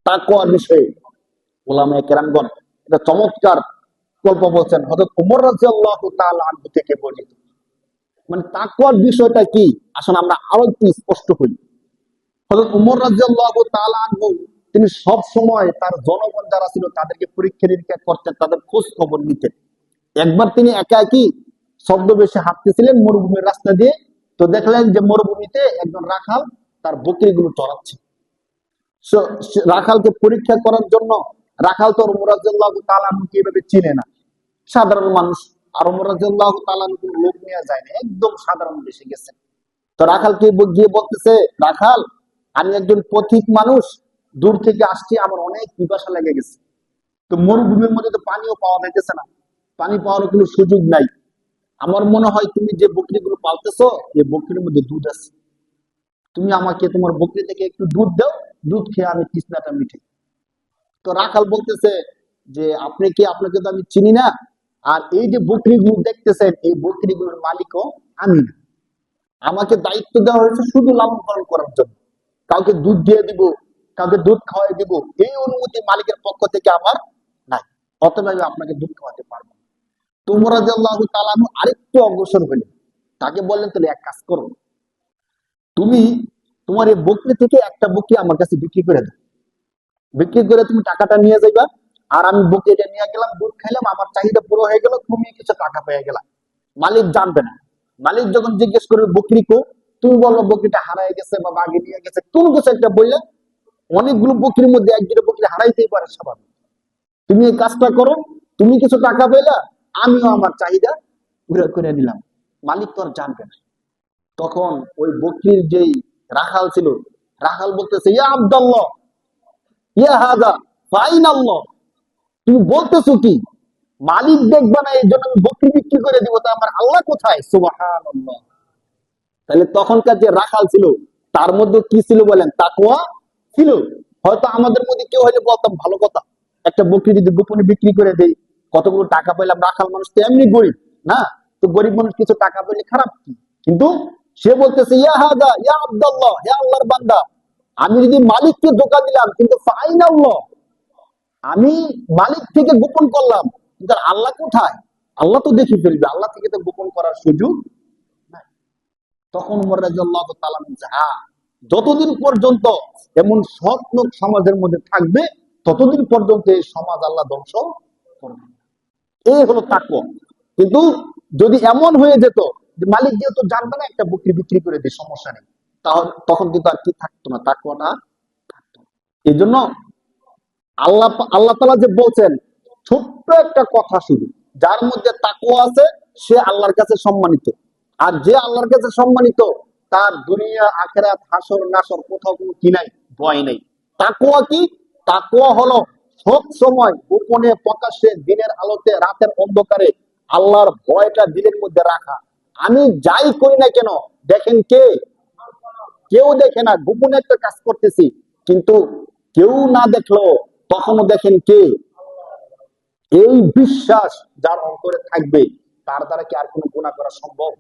তাকওয়ার বিষয়ে উলামায়ে কেরামগণ এটা চমৎকার গল্প বলছেন। হযরত ওমর রাদিয়াল্লাহু তাআলা আনহু থেকে বর্ণিত। মানে তাকওয়ার বিষয়টা কি আসলে আমরা আরো একটু স্পষ্ট করি। হযরত ওমর রাদিয়াল্লাহু তাআলা আনহু তিনি সব সময় তার জনগণ যারা ছিল তাদেরকে পরীক্ষা নিরীক্ষা করতেন, তাদের খোঁজ খবর নিতেন। একবার তিনি একা একই ছদ্মবেশে হাঁটতেছিলেন মরুভূমির রাস্তা দিয়ে। তো দেখলেন যে মরুভূমিতে একজন রাখাল তার বকরিগুলো চড়াচ্ছে। রাখালকে পরীক্ষা করার জন্য, রাখাল তো ওমর রাদিয়াল্লাহু তাআলা আনহুকে এভাবে চিনে না, সাধারণ মানুষ। আর ওমর রাদিয়াল্লাহু তাআলা আনহু কোনো লোক নিয়ে যায় না, একদম সাধারণ বেশে গেছে। তো রাখালকে গিয়ে বলতেছে, রাখাল আমি একজন পথিক মানুষ, দূর থেকে আসছি, আমার অনেক পিপাসা লেগে গেছে। তো মরুভূমির মধ্যে তো পানিও পাওয়া যাইতেছে না, পানি পাওয়ার কোনো সুযোগ নাই। আমার মনে হয় তুমি যে বকরিগুলো পালতেছো এই বকরির মধ্যে দুধ আছে, তুমি আমাকে তোমার বকরি থেকে একটু দুধ দাও, দুধ খেয়ে আমি তৃষ্ণাটা মিটে। তো রাখাল বলতেছে যে আপনি কি, আপনাকে তো আমি চিনি না, আর এই যে বকরিগুলো দেখতেছেন এই বকরিগুলোর মালিকও আমি না। আমাকে দায়িত্ব দেওয়া হয়েছে শুধু লালন পালন করার জন্য, কাউকে দুধ দিয়ে দিব, কাউকে দুধ খাওয়াই দিব এই অনুমতি মালিকের পক্ষ থেকে আমার নাই, অতএব আমি আপনাকে দুধ খাওয়াতে পারবো না। তো ওমর রাদিয়াল্লাহু তাআলা আনহু আরেকটু অগ্রসর হলেন, তাকে বললেন তাহলে এক কাজ করো, তুমি তোমার এই বকরি থেকে একটা বকরি আমার কাছে বিক্রি করে দাও, বিক্রি করে তুমি টাকাটা নিয়ে যাইবা, আর আমি বকরিটা নিয়ে গেলাম, দুধ খাইলাম, আমার চাহিদা পুরো হয়ে গেল, তুমি কিছু টাকা পেয়ে গেলা, মালিক জানবে না। মালিক যখন জিজ্ঞেস করবে বকরি কো, তুমি বললো বকরিটা হারাই গেছে বা বাঘে নিয়ে গেছে, কোন কিছু একটা বললে, অনেকগুলো বকরির মধ্যে এক দুটো বকরি হারাইতেই পারে স্বাভাবিক। তুমি এই কাজটা করো, তুমি কিছু টাকা পেলা, আমিও আমার চাহিদা পুরো করে নিলাম, মালিক তো আর জানবে না। তখন ওই বকরির যেই রাখাল ছিল, রাখাল বলতেছে, ইয়া আব্দুল্লাহ, ইয়া হাদা ফাইন আল্লাহ, তুমি বলতেছো কি, মালিক দেখবে না এই জন্য আমি বকরি বিক্রি করে দিব, তা আমার আল্লাহ কোথায়? সুবহানাল্লাহ। তাহলে তখনকার যে রাখাল ছিল তার মধ্যে কি ছিল বলেন? তাকওয়া ছিল। হয়তো আমাদের মধ্যে কেউ হয়তো বলতাম ভালো কথা, একটা বকরি যদি গোপনে বিক্রি করে দেই, কতগুলো টাকা পেলাম, রাখাল মানুষ তো এমনি গরিব না, তো গরিব মানুষ কিছু টাকা পেলে খারাপ কি? কিন্তু সে বলতেছে, ইয়া হাদা ইয়া আব্দুল্লাহ, হে আল্লাহর বান্দা, আমি যদি মালিককে ধোঁকা দিলাম কিন্তু ফাইন আল্লাহ, আমি মালিক থেকে গোপন করলাম, কিন্তু আল্লাহ কোথায়? আল্লাহ তো দেখে ফেলবে, আল্লাহ থেকে তো গোপন করার সুযোগ নাই। তখন ওমর রাদিয়াল্লাহু তাআলা বলছে, হ্যাঁ, যতদিন পর্যন্ত এমন সৎ লোক সমাজের মধ্যে থাকবে ততদিন পর্যন্ত এই সমাজ আল্লাহ ধ্বংস করবে। এই হলো তাকওয়া। কিন্তু যদি এমন হয়ে যেত যে মালিক যেহেতু জানবে না, একটা বকরি বিক্রি করে দিয়ে সমস্যা নেই, তাহলে তখন কিন্তু আর কি থাকতো না, তাকওয়াটা থাকতো না। এই জন্য আল্লাহ আল্লাহ তাআলা যে বলছেন, ছোট্ট একটা কথা শুধু, যার মধ্যে তাকওয়া আছে সে আল্লাহর কাছে সম্মানিত। আর যে আল্লাহর কাছে সম্মানিত তার দুনিয়া আখিরাত হাসর নাসর কোথাও কোনো কি নাই, ভয় নেই। তাকওয়া কি? তাকওয়া হলো সব সময় গোপনে প্রকাশ্যে দিনের আলোতে রাতের অন্ধকারে আল্লাহর ভয়টা দিলের মধ্যে রাখা। আমি যাই করি না কেন দেখেন কে? কেউ দেখে না, গোপনে একটা কাজ করতেছি, কিন্তু কেউ না দেখলো তখনও দেখেন কে? এই বিশ্বাস যার অন্তরে থাকবে তার দ্বারা কি আর কোনো গুনাহ করা সম্ভব?